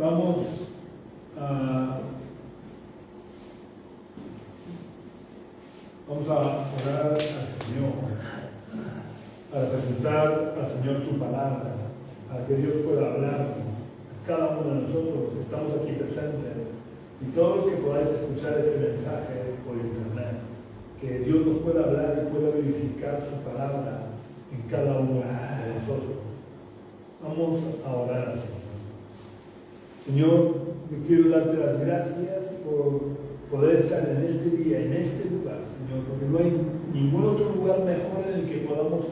Vamos a orar al Señor para presentar al Señor su palabra, para que Dios pueda hablarnos. Cada uno de nosotros que estamos aquí presentes y todos los que podáis escuchar este mensaje por internet, que Dios nos pueda hablar y pueda verificar su palabra en cada uno de nosotros. Vamos a orar al Señor. Señor, yo quiero darte las gracias por poder estar en este día, en este lugar, Señor, porque no hay ningún otro lugar mejor en el que podamos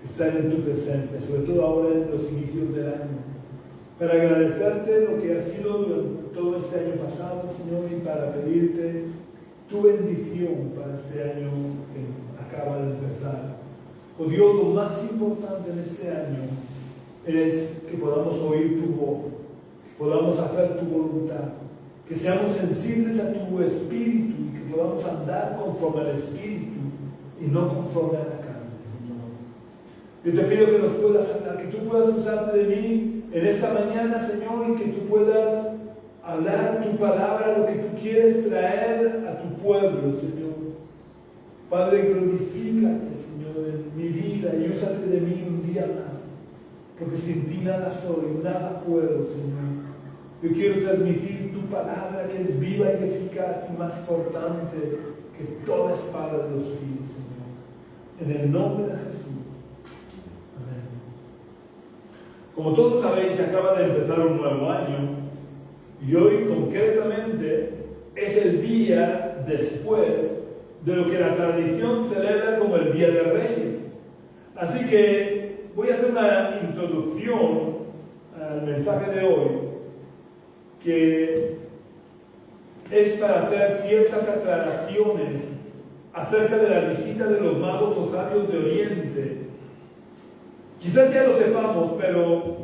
estar en tu presencia, sobre todo ahora en los inicios del año, para agradecerte lo que ha sido durante todo este año pasado, Señor, y para pedirte tu bendición para este año que acaba de empezar. Oh Dios, lo más importante en este año es que podamos oír tu voz, podamos hacer tu voluntad, que seamos sensibles a tu espíritu y que podamos andar conforme al espíritu y no conforme a la carne, Señor. Yo te pido que nos puedas hablar, que tú puedas usarte de mí en esta mañana, Señor, y que tú puedas hablar tu palabra, lo que tú quieres traer a tu pueblo, Señor. Padre, glorifícate, Señor, en mi vida y úsate de mí un día más, porque sin ti nada soy, nada puedo, Señor. Yo quiero transmitir tu palabra que es viva y eficaz y más cortante que toda espada de los filos, Señor. En el nombre de Jesús. Amén. Como todos sabéis, se acaba de empezar un nuevo año y hoy concretamente es el día después de lo que la tradición celebra como el Día de Reyes. Así que voy a hacer una introducción al mensaje de hoy, que es para hacer ciertas aclaraciones acerca de la visita de los magos o sabios de Oriente. Quizás ya lo sepamos, pero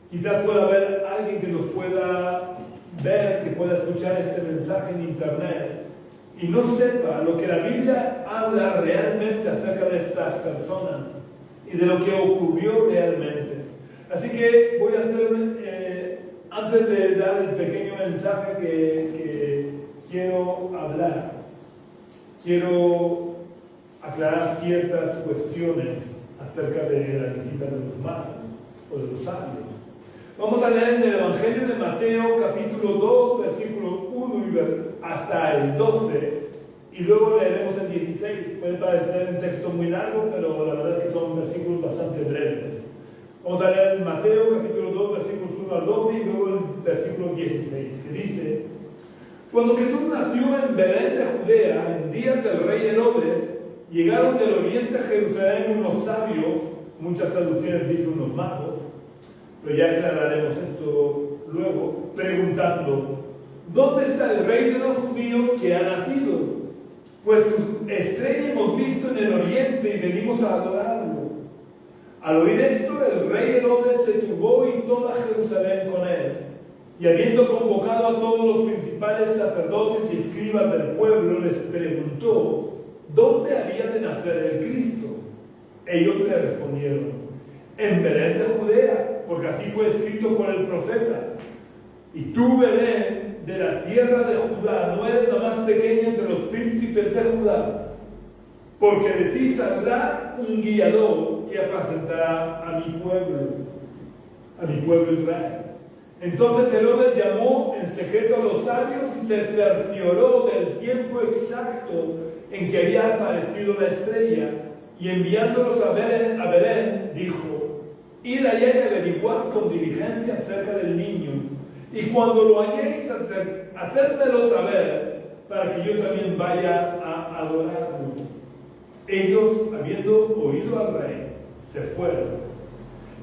quizás pueda haber alguien que nos pueda ver, que pueda escuchar este mensaje en internet y no sepa lo que la Biblia habla realmente acerca de estas personas y de lo que ocurrió realmente. Así que voy a hacer, antes de dar el pequeño mensaje que quiero hablar, quiero aclarar ciertas cuestiones acerca de la visita de los magos o de los sabios. Vamos a leer en el Evangelio de Mateo, capítulo 2, versículo 1 hasta el 12, y luego leeremos el 16. Puede parecer un texto muy largo, pero la verdad es que son versículos bastante breves. Vamos a leer en Mateo, capítulo 2, versículos 1 al 12, y luego el versículo 16, que dice: Cuando Jesús nació en Belén de Judea, en días del rey Herodes, llegaron del oriente a Jerusalén unos sabios, muchas traducciones dicen unos magos, pero ya aclararemos esto luego, preguntando: ¿dónde está el rey de los judíos que ha nacido? Pues su estrella hemos visto en el oriente y venimos a adorarlo. Al oír esto, el rey Herodes se turbó y toda Jerusalén con él. Y habiendo convocado a todos los principales sacerdotes y escribas del pueblo, les preguntó: ¿dónde había de nacer el Cristo? Ellos le respondieron: en Belén de Judea, porque así fue escrito por el profeta. Y tú, Belén, de la tierra de Judá, no eres la más pequeña entre los príncipes de Judá, porque de ti saldrá un guiador que apacentará a mi pueblo Israel. Entonces Herodes llamó en secreto a los sabios y se cercioró del tiempo exacto en que había aparecido la estrella, y enviándolos a Belén, dijo: id allá y averiguad con diligencia acerca del niño, y cuando lo halléis, hacedmelo saber, para que yo también vaya a adorarlo. Ellos, habiendo oído al rey, se fueron.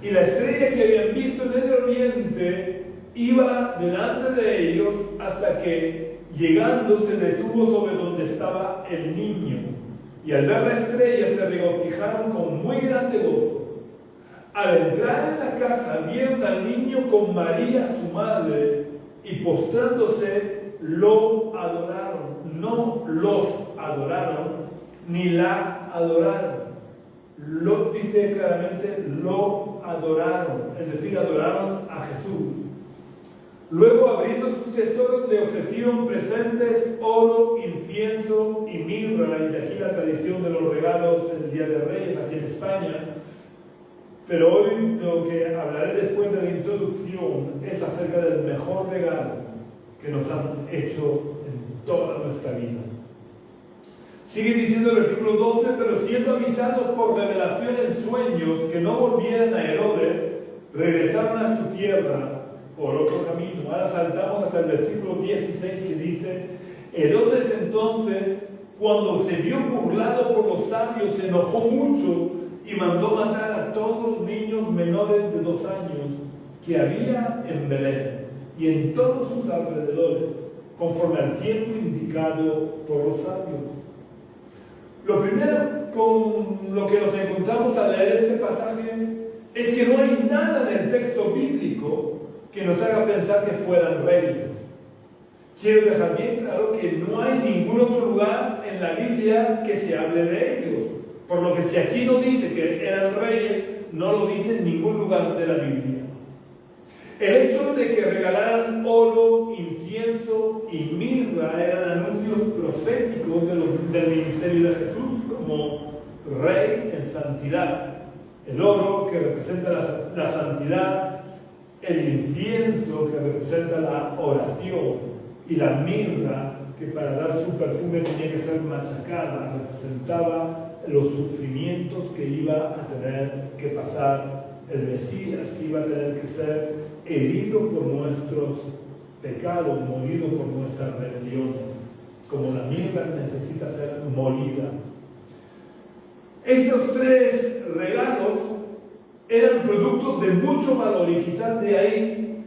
Y la estrella que habían visto en el oriente iba delante de ellos hasta que, llegando, se detuvo sobre donde estaba el niño. Y al ver la estrella se regocijaron con muy grande gozo. Al entrar en la casa vieron al niño con María su madre y postrándose lo adoraron. No los adoraron ni la adoraron. Lo dice claramente, lo adoraron, es decir, adoraron a Jesús. Luego, abriendo sus tesoros, le ofrecieron presentes, oro, incienso y mirra. Y de aquí la tradición de los regalos el Día de Reyes aquí en España. Pero hoy lo que hablaré después de la introducción es acerca del mejor regalo que nos han hecho en toda nuestra vida. Sigue diciendo el versículo 12, pero siendo avisados por revelación en sueños que no volvieran a Herodes, regresaron a su tierra por otro camino. Ahora saltamos hasta el versículo 16 que dice, Herodes entonces, cuando se vio burlado por los sabios, se enojó mucho y mandó matar a todos los niños menores de 2 años que había en Belén y en todos sus alrededores, conforme al tiempo indicado por los sabios. Lo primero con lo que nos encontramos al leer este pasaje es que no hay nada en el texto bíblico que nos haga pensar que fueran reyes. Quiero dejar bien claro que no hay ningún otro lugar en la Biblia que se hable de ellos. Por lo que si aquí no dice que eran reyes, no lo dice en ningún lugar de la Biblia. El hecho de que regalaran oro, incienso y mirra eran anuncios proféticos del ministerio de Jesús como rey en santidad. El oro que representa la santidad, el incienso que representa la oración y la mirra que para dar su perfume tenía que ser machacada, representaba los sufrimientos que iba a tener que pasar el Mesías, que iba a tener que ser herido por nuestros pecados, molido por nuestras rebeliones, como la mirra necesita ser molida. Estos 3 regalos eran productos de mucho valor y quizás de ahí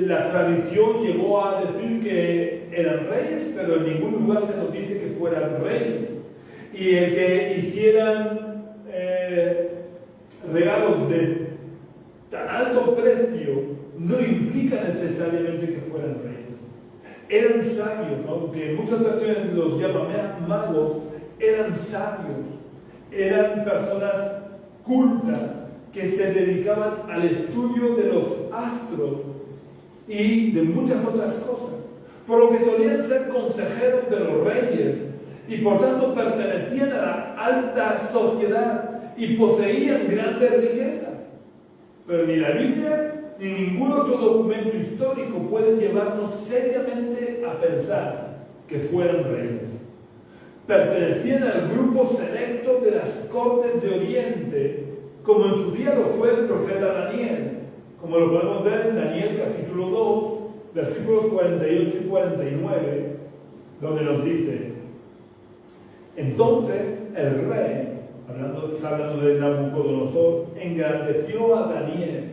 la tradición llegó a decir que eran reyes, pero en ningún lugar se nos dice que fueran reyes. Y el que hicieran regalos de tan alto precio no implica necesariamente que fueran reyes. Eran sabios, ¿no? Que en muchas ocasiones los llaman magos, eran sabios, eran personas cultas que se dedicaban al estudio de los astros y de muchas otras cosas, por lo que solían ser consejeros de los reyes y por tanto pertenecían a la alta sociedad y poseían grandes riquezas. Pero ni la Biblia ni ningún otro documento histórico puede llevarnos seriamente a pensar que fueran reyes. Pertenecían al grupo selecto de las cortes de Oriente, como en su día lo fue el profeta Daniel, como lo podemos ver en Daniel capítulo 2, versículos 48 y 49, donde nos dice: entonces el rey, hablando de Nabucodonosor, engrandeció a Daniel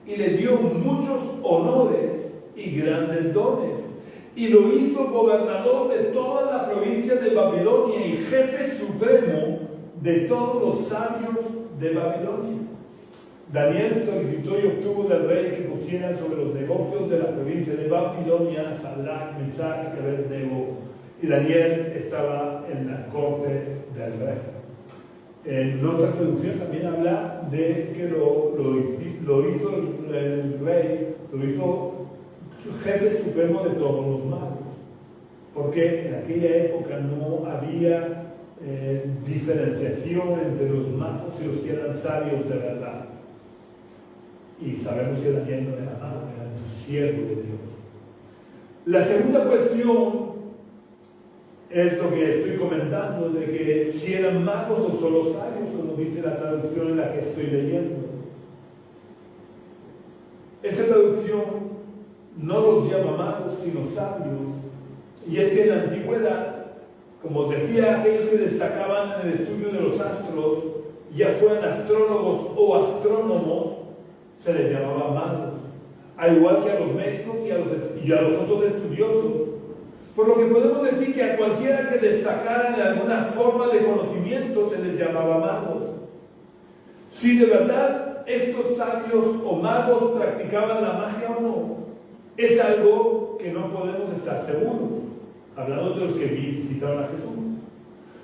y le dio muchos honores y grandes dones, y lo hizo gobernador de toda la provincia de Babilonia y jefe supremo de todos los sabios de Babilonia. Daniel solicitó y obtuvo del rey que pusieran sobre los negocios de la provincia de Babilonia a Sadrach, Mesach y Abednego, y Daniel estaba en la corte del rey. En otras traducciones también habla de que lo hizo el rey, lo hizo jefe supremo de todos los magos, porque en aquella época no había diferenciación entre los magos y los que eran sabios de verdad. Y sabemos que Daniel no era mago, era un siervo de Dios. La segunda cuestión es lo que estoy comentando, de que si eran magos o solo sabios, como dice la traducción en la que estoy leyendo. Esta traducción no los llama magos, sino sabios. Y es que en la antigüedad, como os decía, aquellos que destacaban en el estudio de los astros, ya fueran astrólogos o astrónomos, se les llamaba magos, al igual que a los médicos y a los otros estudiosos. Por lo que podemos decir que a cualquiera que destacara en alguna forma de conocimiento se les llamaba magos. Si de verdad estos sabios o magos practicaban la magia o no, es algo que no podemos estar seguros, hablando de los que visitaron a Jesús.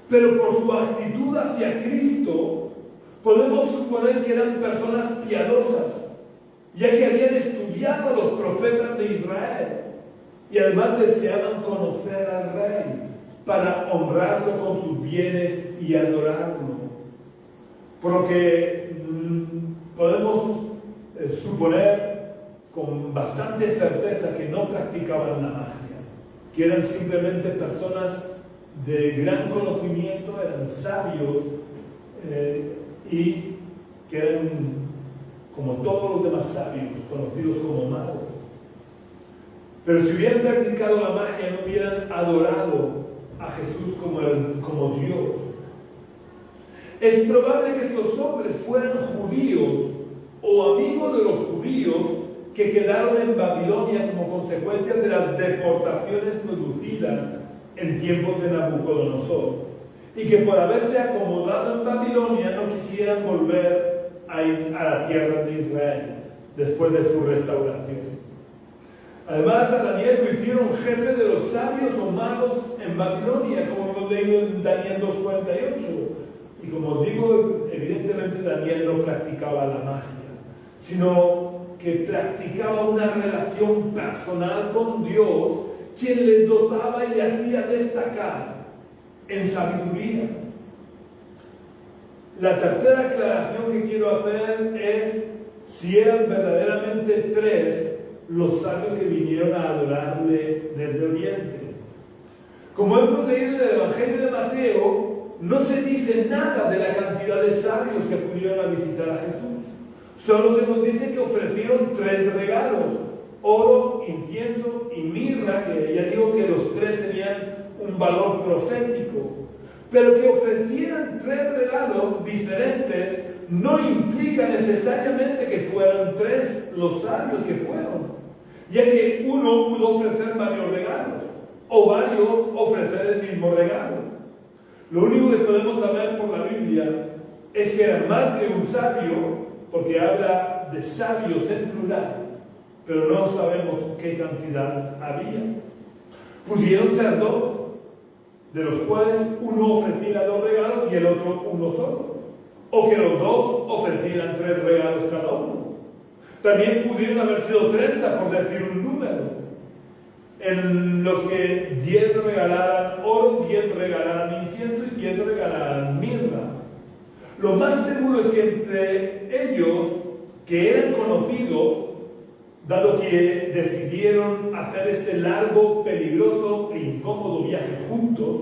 Pero por su actitud hacia Cristo, podemos suponer que eran personas piadosas, ya que habían estudiado enviado a los profetas de Israel. Y además deseaban conocer al rey para honrarlo con sus bienes y adorarlo. Por lo que podemos suponer con bastante certeza que no practicaban la magia, que eran simplemente personas de gran conocimiento, eran sabios y que eran, como todos los demás sabios, conocidos como magos. Pero si hubieran practicado la magia, no hubieran adorado a Jesús como Dios. Es probable que estos hombres fueran judíos o amigos de los judíos que quedaron en Babilonia como consecuencia de las deportaciones producidas en tiempos de Nabucodonosor, y que por haberse acomodado en Babilonia no quisieran volver a la tierra de Israel después de su restauración. Además, a Daniel lo hicieron jefe de los sabios o magos en Babilonia, como hemos leído en Daniel 2:48. Y como os digo, evidentemente Daniel no practicaba la magia, sino que practicaba una relación personal con Dios, quien le dotaba y le hacía destacar en sabiduría. La tercera aclaración que quiero hacer es si eran verdaderamente tres los sabios que vinieron a adorarle desde Oriente. Como hemos leído en el Evangelio de Mateo, no se dice nada de la cantidad de sabios que pudieron visitar a Jesús. Solo se nos dice que ofrecieron 3 regalos: oro, incienso y mirra, que ya digo que los 3 tenían un valor profético. Pero que ofrecieran 3 regalos diferentes no implica necesariamente que fueran 3 los sabios que fueron, ya que uno pudo ofrecer varios regalos, o varios ofrecer el mismo regalo. Lo único que podemos saber por la Biblia es que era más de un sabio, porque habla de sabios en plural, pero no sabemos qué cantidad había. Pudieron ser 2, de los cuales uno ofreciera 2 regalos y el otro uno solo, o que los 2 ofrecieran 3 regalos cada uno. También pudieron haber sido 30, por decir un número, en los que 10 regalaran oro, 10 regalaran incienso y 10 regalaran mirra. Lo más seguro es que entre ellos, que eran conocidos, dado que decidieron hacer este largo, peligroso e incómodo viaje juntos,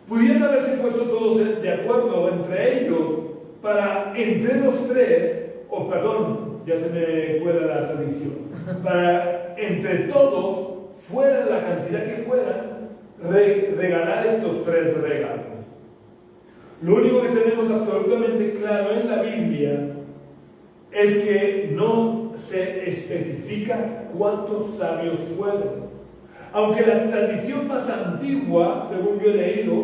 pudieran haberse puesto todos de acuerdo entre ellos para, entre los 3, o perdón, ya se me cuela la tradición, para entre todos, fuera la cantidad que fueran, regalar estos 3 regalos. Lo único que tenemos absolutamente claro en la Biblia es que no se especifica cuántos sabios fueron. Aunque la tradición más antigua, según yo he leído,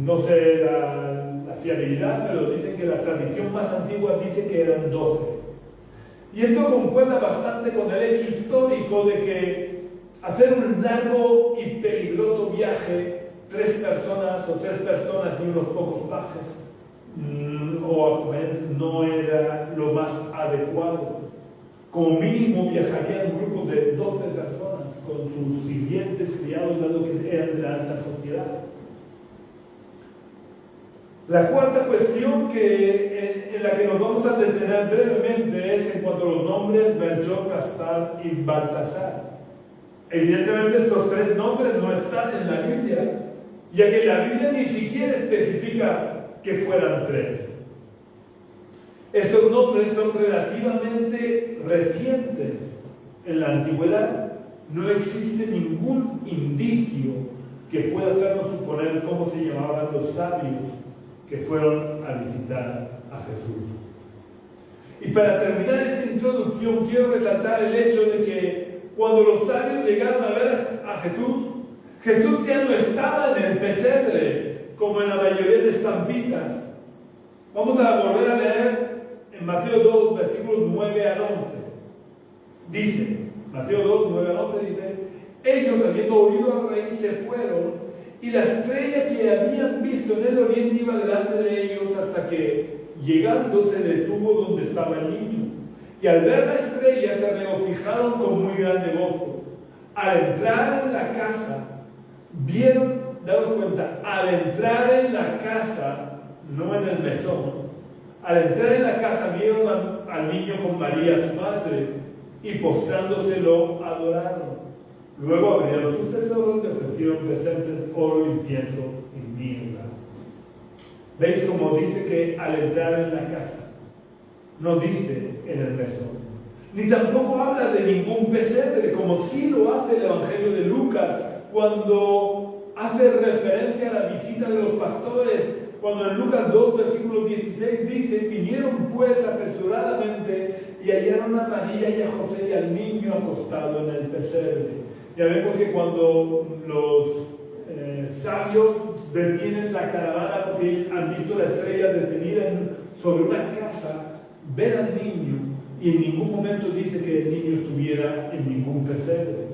no sé la fiabilidad, pero dicen que la tradición más antigua dice que eran 12. Y esto concuerda bastante con el hecho histórico de que hacer un largo y peligroso viaje, 3 personas y unos pocos pajes, no era lo más adecuado. Como mínimo viajarían grupos de 12 personas con sus sirvientes, criados, dado que eran de la alta sociedad. La cuarta cuestión en la que nos vamos a detener brevemente es en cuanto a los nombres Melchor, Gaspar y Baltasar. Evidentemente estos 3 nombres no están en la Biblia, ya que la Biblia ni siquiera especifica que fueran 3. Estos nombres son relativamente recientes en la antigüedad. No existe ningún indicio que pueda hacernos suponer cómo se llamaban los sabios que fueron a visitar a Jesús. Y para terminar esta introducción, quiero resaltar el hecho de que cuando los sabios llegaron a ver a Jesús, Jesús ya no estaba en el pesebre, como en la mayoría de estampitas. Vamos a volver a leer en Mateo 2, versículos 9 al 11. Dice, Mateo 2, 9 al 11 dice: ellos, habiendo oído al rey, se fueron, y la estrella que habían visto en el oriente iba delante de ellos hasta que, llegando, se detuvo donde estaba el niño. Y al ver la estrella se regocijaron con muy grande gozo. Al entrar en la casa, vieron, daos cuenta, al entrar en la casa, no en el mesón, al entrar en la casa vieron al niño con María, su madre, y postrándose lo adoraron. Luego abrieron sus tesoros y le ofrecieron presentes, oro, incienso y mirra. ¿Veis cómo dice que al entrar en la casa? No dice en el mesón. Ni tampoco habla de ningún pesebre, como sí lo hace el Evangelio de Lucas, cuando hace referencia a la visita de los pastores, cuando en Lucas 2, versículo 16 dice: vinieron pues apresuradamente y hallaron a María y a José y al niño acostado en el pesebre. Ya vemos que cuando los sabios detienen la caravana porque han visto la estrella detenida sobre una casa, ven al niño y en ningún momento dice que el niño estuviera en ningún pesebre.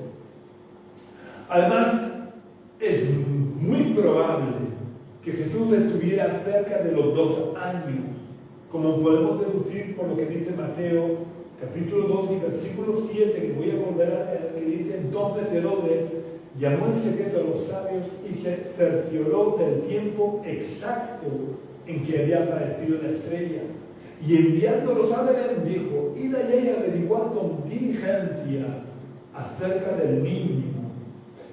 Además, es muy probable que Jesús estuviera cerca de los 2 años, como podemos deducir por lo que dice Mateo capítulo 2 y versículo 7, que voy a volver a leer, que dice: entonces Herodes llamó en secreto a los sabios y se cercioró del tiempo exacto en que había aparecido la estrella. Y enviándolos a Belén dijo: id allá y averiguad con diligencia acerca del niño.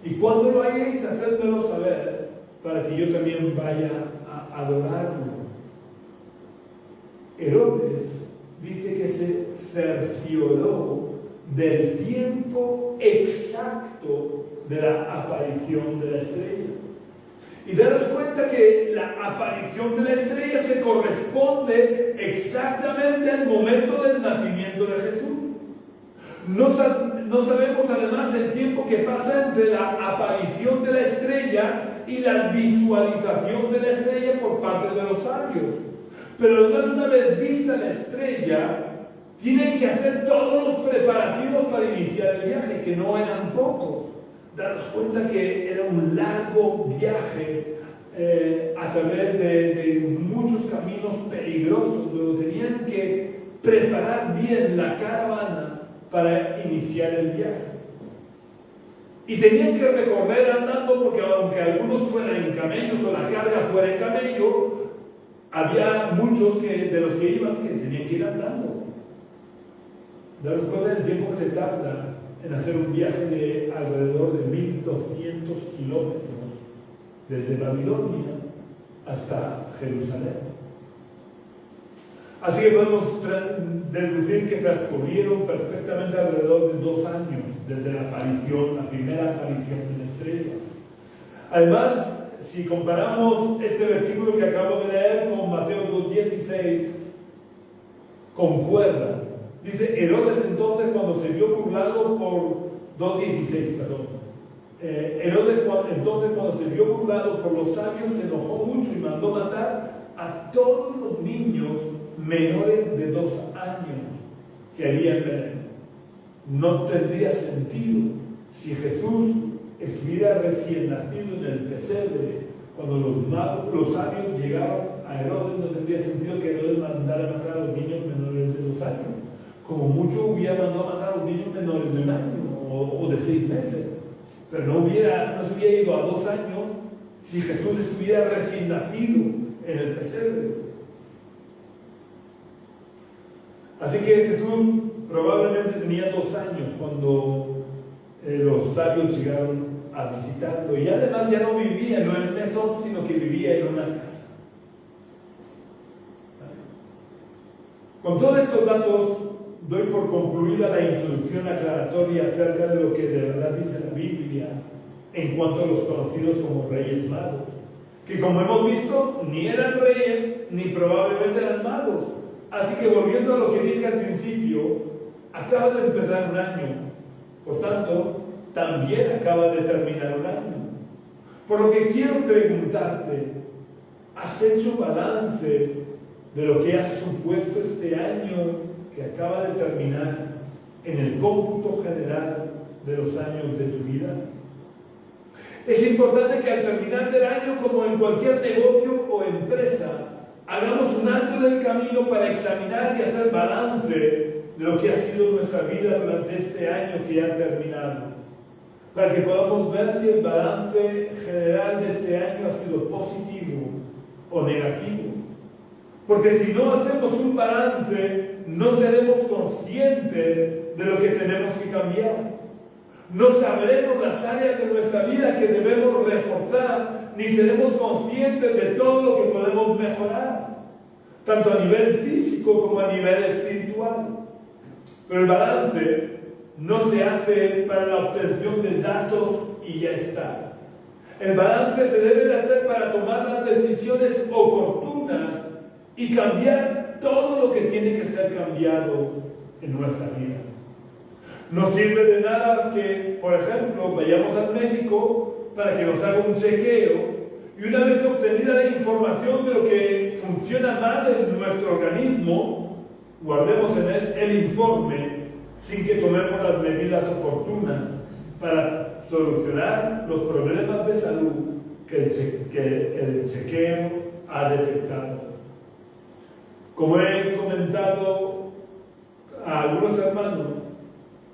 Y cuando lo hayáis, hacedmelo saber, para que yo también vaya a adorarlo. Herodes dice que se cercioró del tiempo exacto de la aparición de la estrella. Y daros cuenta que la aparición de la estrella se corresponde exactamente al momento del nacimiento de Jesús. No sabemos además el tiempo que pasa entre la aparición de la estrella y la visualización de la estrella por parte de los sabios. Pero además, una vez vista la estrella, tienen que hacer todos los preparativos para iniciar el viaje, que no eran pocos. Daros cuenta que era un largo viaje a través de muchos caminos peligrosos, donde tenían que preparar bien la caravana para iniciar el viaje. Y tenían que recorrer andando, porque aunque algunos fueran en camellos o la carga fuera en camello, había muchos de los que iban que tenían que ir andando. Daros cuenta del tiempo que se tarda en hacer un viaje de alrededor de 1200 kilómetros desde Babilonia hasta Jerusalén. Así que podemos deducir que transcurrieron perfectamente alrededor de 2 años desde la primera aparición de la estrella. Además, si comparamos este versículo que acabo de leer con Mateo 2:16, concuerda. Dice: Herodes entonces, cuando se vio burlado por 2:16, Herodes entonces, cuando se vio burlado por los sabios, se enojó mucho y mandó matar a todos los niños menores de 2 años que había en Belén. No tendría sentido si Jesús estuviera recién nacido en el pesebre. Cuando los sabios llegaron a Herodes, no tendría sentido que Herodes mandara a matar a los niños menores de 2 años. Como mucho hubiera mandado a matar a los niños menores de 1 año o de 6 meses. Pero no se hubiera ido a 2 años si Jesús estuviera recién nacido en el pesebre. Así que Jesús probablemente tenía 2 años cuando los sabios llegaron a visitarlo, y además ya no vivía en el mesón, sino que vivía en una casa. Con todos estos datos doy por concluida la introducción aclaratoria acerca de lo que de verdad dice la Biblia en cuanto a los conocidos como Reyes Magos, que, como hemos visto, ni eran reyes ni probablemente eran magos. Así que, volviendo a lo que dije al principio, acaba de empezar un año, por tanto también acaba de terminar un año. Por lo que quiero preguntarte: ¿has hecho balance de lo que has supuesto este año que acaba de terminar en el cómputo general de los años de tu vida? Es importante que al terminar del año, como en cualquier negocio o empresa, hagamos un alto en el camino para examinar y hacer balance de de lo que ha sido nuestra vida durante este año que ya ha terminado, para que podamos ver si el balance general de este año ha sido positivo o negativo. Porque si no hacemos un balance, no seremos conscientes de lo que tenemos que cambiar. No sabremos las áreas de nuestra vida que debemos reforzar, ni seremos conscientes de todo lo que podemos mejorar, tanto a nivel físico como a nivel espiritual. Pero el balance no se hace para la obtención de datos y ya está. El balance se debe de hacer para tomar las decisiones oportunas y cambiar todo lo que tiene que ser cambiado en nuestra vida. No sirve de nada que, por ejemplo, vayamos al médico para que nos haga un chequeo y una vez obtenida la información de lo que funciona mal en nuestro organismo, guardemos en él el informe sin que tomemos las medidas oportunas para solucionar los problemas de salud que el chequeo ha detectado. Como he comentado a algunos hermanos,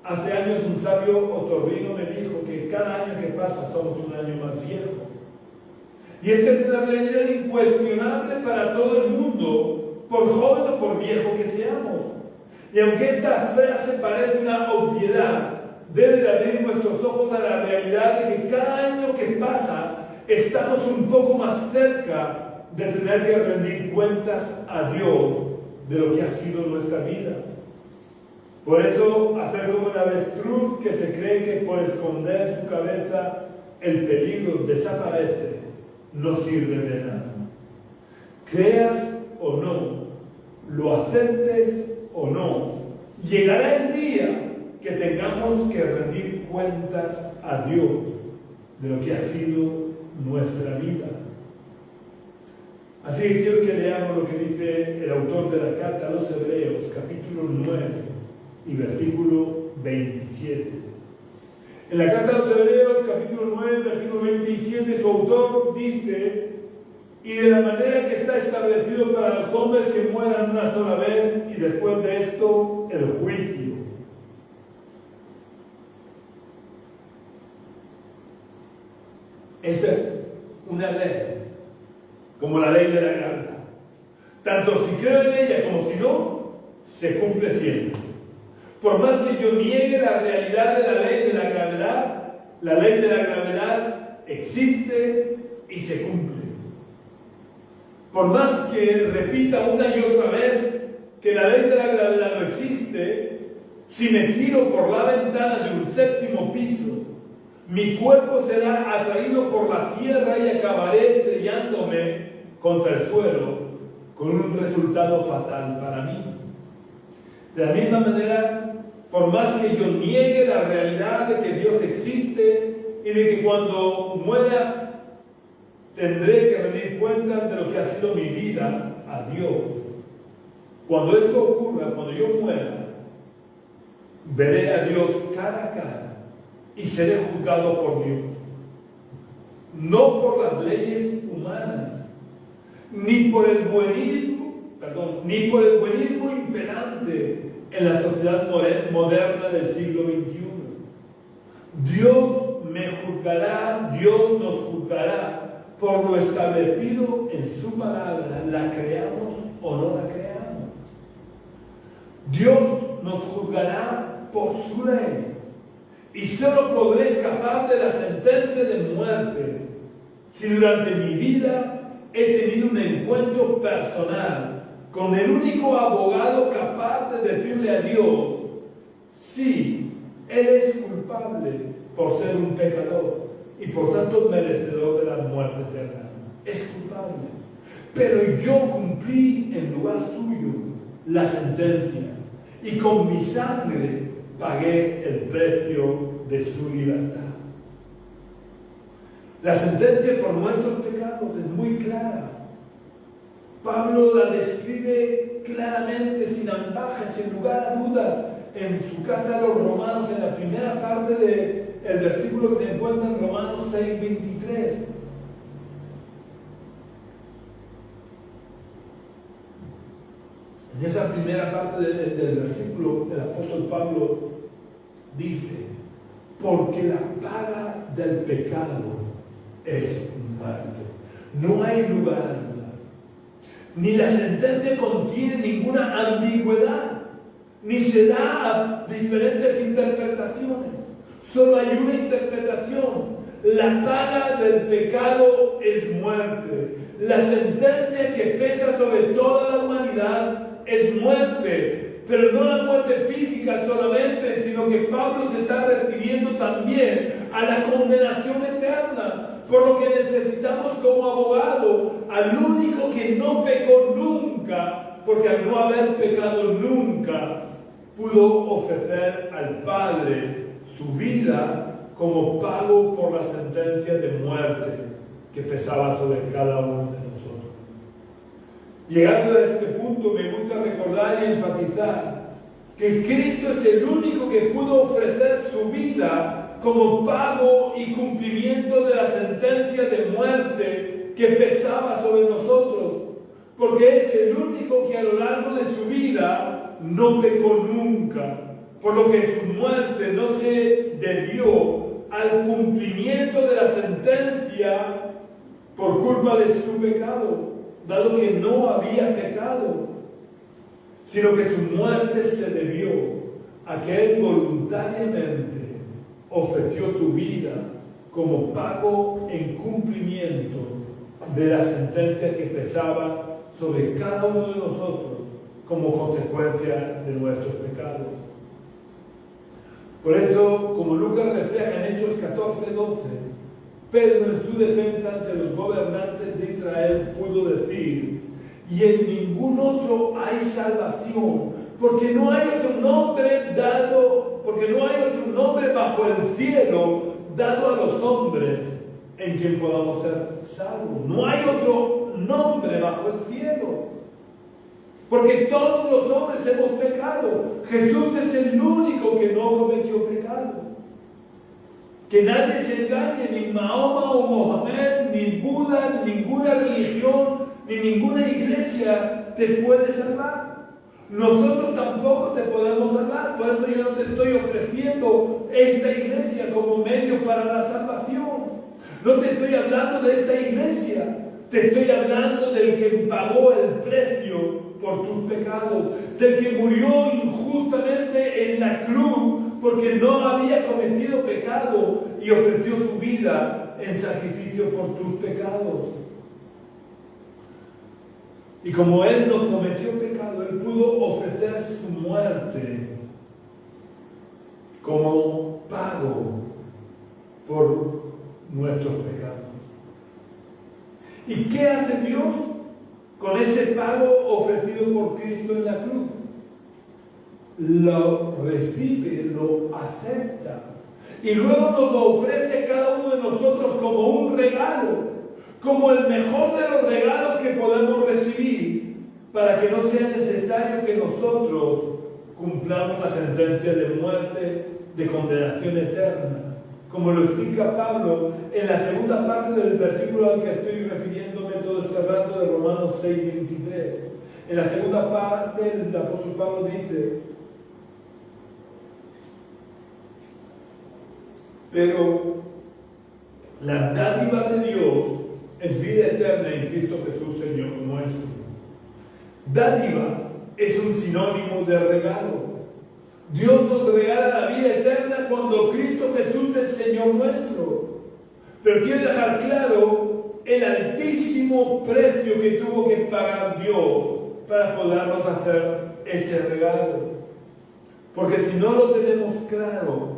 hace años un sabio otorrino me dijo que cada año que pasa somos un año más viejo. Y esta es una realidad incuestionable para todo el mundo, por joven o por viejo que seamos. Y aunque esta frase parece una obviedad, debe de abrir nuestros ojos a la realidad de que cada año que pasa estamos un poco más cerca de tener que rendir cuentas a Dios de lo que ha sido nuestra vida. Por eso, hacer como una avestruz que se cree que por esconder su cabeza el peligro desaparece, no sirve de nada. Creas o no, lo aceptes o no, llegará el día que tengamos que rendir cuentas a Dios de lo que ha sido nuestra vida. Así que quiero que leamos lo que dice el autor de la carta a los Hebreos, capítulo 9 y versículo 27. En la carta a los Hebreos, capítulo 9, versículo 27, su autor dice: y de la manera que está establecido para los hombres que mueran una sola vez y después de esto el juicio. Esta es una ley, como la ley de la gravedad. Tanto si creo en ella como si no, se cumple siempre. Por más que yo niegue la realidad de la ley de la gravedad existe y se cumple. Por más que repita una y otra vez que la ley de la gravedad no existe, si me tiro por la ventana de un séptimo piso, mi cuerpo será atraído por la tierra y acabaré estrellándome contra el suelo con un resultado fatal para mí. De la misma manera, por más que yo niegue la realidad de que Dios existe y de que cuando muera tendré que rendir cuentas de lo que ha sido mi vida a Dios, cuando esto ocurra, cuando yo muera, veré a Dios cara a cara y seré juzgado por Dios, no por las leyes humanas, ni por el buenismo imperante en la sociedad moderna del siglo XXI. Dios me juzgará, Dios nos juzgará por lo establecido en su palabra, la creamos o no la creamos. Dios nos juzgará por su ley. Y solo podré escapar de la sentencia de muerte si durante mi vida he tenido un encuentro personal con el único abogado capaz de decirle a Dios: sí, Él es culpable por ser un pecador y por tanto merecedor de la muerte eterna. Es culpable. Pero yo cumplí en lugar suyo la sentencia y con mi sangre pagué el precio de su libertad. La sentencia por nuestros pecados es muy clara. Pablo la describe claramente, sin ambajes, sin lugar a dudas, en su carta a los Romanos, en la primera parte del versículo que se encuentra en Romanos 6:23. En esa primera parte del versículo, el apóstol Pablo dice: porque la paga del pecado es muerte. No hay lugar a dudas. Ni la sentencia contiene ninguna ambigüedad, ni se da a diferentes interpretaciones. Solo hay una interpretación. La paga del pecado es muerte. La sentencia que pesa sobre toda la humanidad es muerte, pero no la muerte física solamente, sino que Pablo se está refiriendo también a la condenación eterna, por lo que necesitamos como abogado al único que no pecó nunca, porque al no haber pecado nunca, pudo ofrecer al Padre su vida como pago por la sentencia de muerte que pesaba sobre cada uno de nosotros. Llegando a este punto, me gusta recordar y enfatizar que Cristo es el único que pudo ofrecer su vida como pago y cumplimiento de la sentencia de muerte que pesaba sobre nosotros, porque es el único que a lo largo de su vida no pecó nunca, por lo que su muerte no se debió al cumplimiento de la sentencia por culpa de su pecado, dado que no había pecado, sino que su muerte se debió a que Él voluntariamente ofreció su vida como pago en cumplimiento de la sentencia que pesaba sobre cada uno de nosotros como consecuencia de nuestros pecados. Por eso, como Lucas refleja en Hechos 14:12, Pedro en su defensa ante los gobernantes de Israel pudo decir: y en ningún otro hay salvación, porque no hay otro nombre bajo el cielo dado a los hombres en quien podamos ser salvos. No hay otro nombre bajo el cielo, porque todos los hombres hemos pecado. Jesús es el único que no cometió pecado. Que nadie se engañe, ni Mahoma o Mohamed, ni Buda, ninguna religión, ni ninguna iglesia te puede salvar. Nosotros tampoco te podemos salvar. Por eso yo no te estoy ofreciendo esta iglesia como medio para la salvación. No te estoy hablando de esta iglesia. Te estoy hablando del que pagó el precio por tus pecados, del que murió injustamente en la cruz porque no había cometido pecado y ofreció su vida en sacrificio por tus pecados. Y como Él no cometió pecado, Él pudo ofrecer su muerte como pago por nuestros pecados. ¿Y qué hace Dios con ese pago ofrecido por Cristo en la cruz? Lo recibe, lo acepta y luego nos lo ofrece a cada uno de nosotros como un regalo, como el mejor de los regalos que podemos recibir, para que no sea necesario que nosotros cumplamos la sentencia de muerte, de condenación eterna, como lo explica Pablo en la segunda parte del versículo al que estoy refiriéndome todo este rato, de Romanos 6:23. En la segunda parte el apóstol Pablo dice: pero la dádiva de Dios es vida eterna en Cristo Jesús, Señor nuestro. Dádiva es un sinónimo de regalo. Dios nos regala la vida eterna cuando Cristo Jesús es Señor nuestro. Pero quiero dejar claro el altísimo precio que tuvo que pagar Dios para podernos hacer ese regalo. Porque si no lo tenemos claro,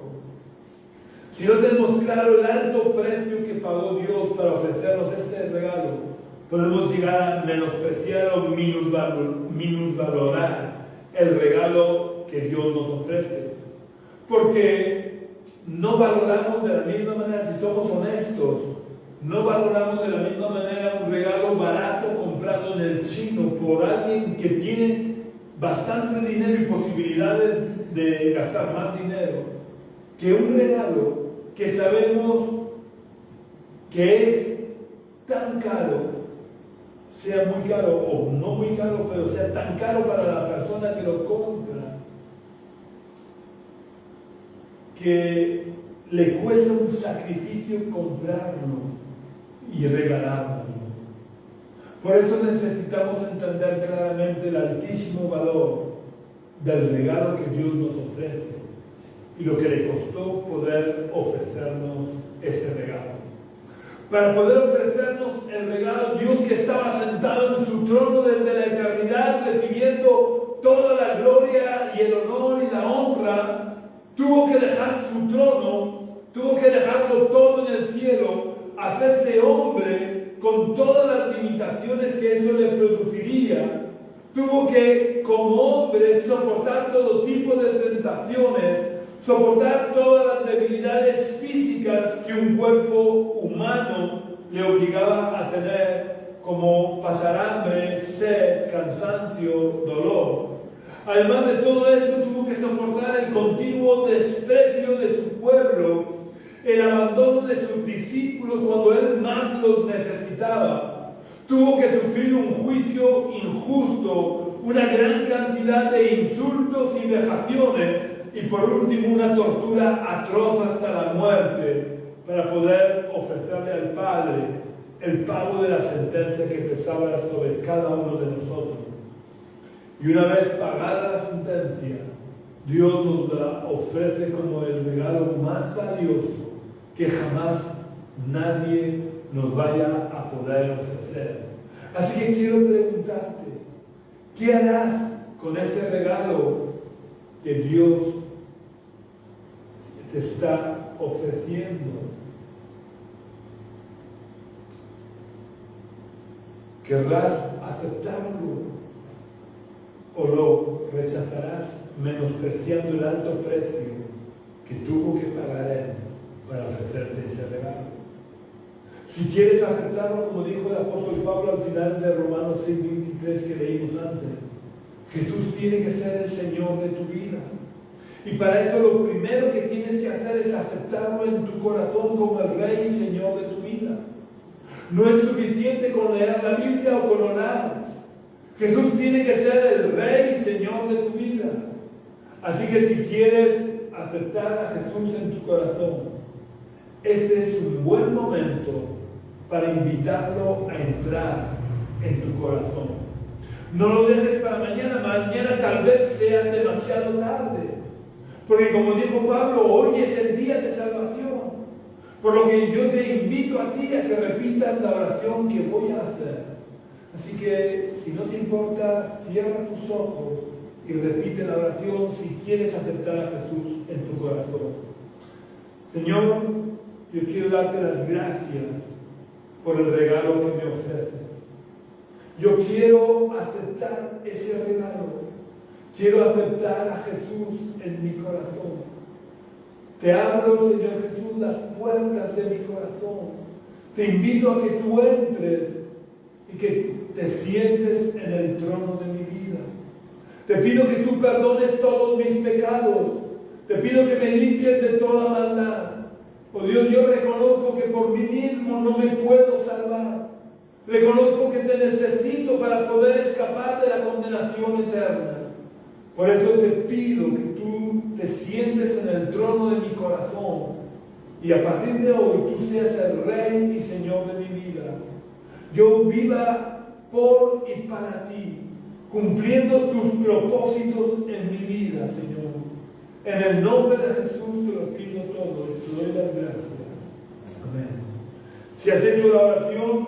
si no tenemos claro el alto precio que pagó Dios para ofrecernos este regalo, podemos llegar a menospreciar o minusvalorar el regalo que Dios nos ofrece. Porque no valoramos de la misma manera, si somos honestos, no valoramos de la misma manera un regalo barato comprado en el chino por alguien que tiene bastante dinero y posibilidades de gastar más dinero, que un regalo que sabemos que es tan caro sea muy caro o no muy caro, pero sea tan caro para la persona que lo compra, que le cuesta un sacrificio comprarlo y regalarlo. Por eso necesitamos entender claramente el altísimo valor del regalo que Dios nos ofrece y lo que le costó poder ofrecernos ese regalo. Para poder ofrecernos el regalo, Dios, que estaba sentado en su trono desde la eternidad, recibiendo toda la gloria y el honor y la honra, tuvo que dejar su trono, tuvo que dejarlo todo en el cielo, hacerse hombre con todas las limitaciones que eso le produciría. Tuvo que, como hombre, soportar todo tipo de tentaciones, soportar todas las debilidades físicas que un cuerpo humano le obligaba a tener, como pasar hambre, sed, cansancio, dolor. Además de todo esto, tuvo que soportar el continuo desprecio de su pueblo, el abandono de sus discípulos cuando él más los necesitaba. Tuvo que sufrir un juicio injusto, una gran cantidad de insultos y vejaciones, y por último una tortura atroz hasta la muerte, para poder ofrecerle al Padre el pago de la sentencia que pesaba sobre cada uno de nosotros. Y una vez pagada la sentencia, Dios nos la ofrece como el regalo más valioso que jamás nadie nos vaya a poder ofrecer. Así que quiero preguntarte, ¿qué harás con ese regalo que Dios te está ofreciendo? ¿Querrás aceptarlo o lo rechazarás menospreciando el alto precio que tuvo que pagar Él para ofrecerte ese regalo? Si quieres aceptarlo, como dijo el apóstol Pablo al final de Romanos 6:23 que leímos antes, Jesús tiene que ser el Señor de tu vida. Y para eso lo primero que tienes que hacer es aceptarlo en tu corazón como el Rey y Señor de tu vida. No es suficiente con leer la Biblia o con orar. Jesús tiene que ser el Rey y Señor de tu vida. Así que si quieres aceptar a Jesús en tu corazón, este es un buen momento para invitarlo a entrar en tu corazón. No lo dejes para mañana, mañana tal vez sea demasiado tarde. Porque como dijo Pablo, hoy es el día de salvación. Por lo que yo te invito a ti a que repitas la oración que voy a hacer. Así que, si no te importa, cierra tus ojos y repite la oración si quieres aceptar a Jesús en tu corazón. Señor, yo quiero darte las gracias por el regalo que me ofreces. Yo quiero aceptar ese regalo. Quiero aceptar a Jesús en mi corazón. Te abro, Señor Jesús, las puertas de mi corazón. Te invito a que tú entres y que te sientes en el trono de mi vida. Te pido que tú perdones todos mis pecados. Te pido que me limpies de toda maldad. Oh Dios, yo reconozco que por mí mismo no me puedo salvar. Reconozco que te necesito para poder escapar de la condenación eterna. Por eso te pido que tú te sientes en el trono de mi corazón y a partir de hoy tú seas el Rey y Señor de mi vida. Yo viva por y para ti, cumpliendo tus propósitos en mi vida, Señor. En el nombre de Jesús te lo pido todo y te doy las gracias. Amén. Si has hecho la oración,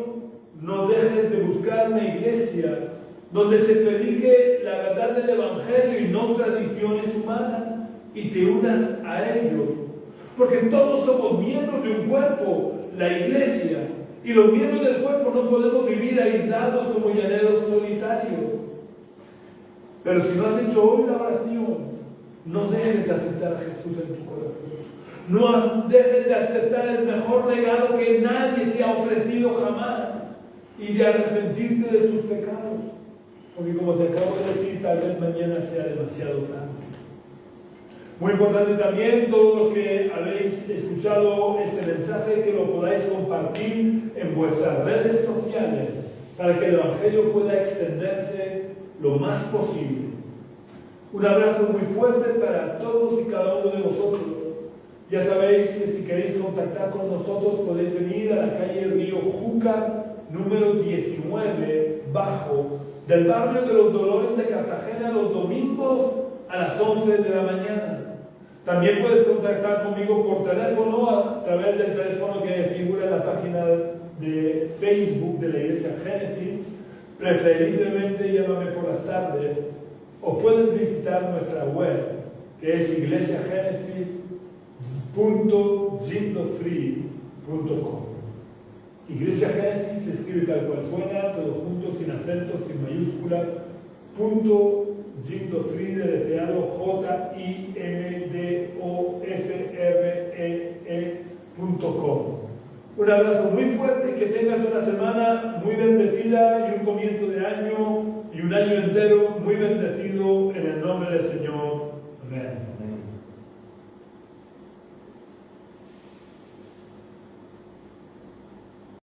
no dejes de buscar una iglesia donde se predique la verdad del Evangelio y no tradiciones humanas, y te unas a ellos. Porque todos somos miembros de un cuerpo, la iglesia, y los miembros del cuerpo no podemos vivir aislados como llaneros solitarios. Pero si no has hecho hoy la oración, no dejes de aceptar a Jesús en tu corazón. No dejes de aceptar el mejor regalo que nadie te ha ofrecido jamás, y de arrepentirte de tus pecados. Porque como te acabo de decir, tal vez mañana sea demasiado tarde. Muy importante también, todos los que habéis escuchado este mensaje, que lo podáis compartir en vuestras redes sociales para que el Evangelio pueda extenderse lo más posible. Un abrazo muy fuerte para todos y cada uno de vosotros. Ya sabéis que si queréis contactar con nosotros podéis venir a la calle Río Júcar, número 19, bajo, del barrio de los Dolores de Cartagena, los domingos a las 11 de la mañana. También puedes contactar conmigo por teléfono a través del teléfono que figura en la página de Facebook de la Iglesia Génesis. Preferiblemente llámame por las tardes, o puedes visitar nuestra web, que es iglesiagenesis.jindofree.com. Iglesia Génesis se escribe tal cual suena, todo junto, sin acentos, sin mayúsculas, Jindofree, deletreado JINDOFREE.com. Un abrazo muy fuerte y que tengas una semana muy bendecida y un comienzo de año y un año entero muy bendecido en el nombre del Señor. Amén.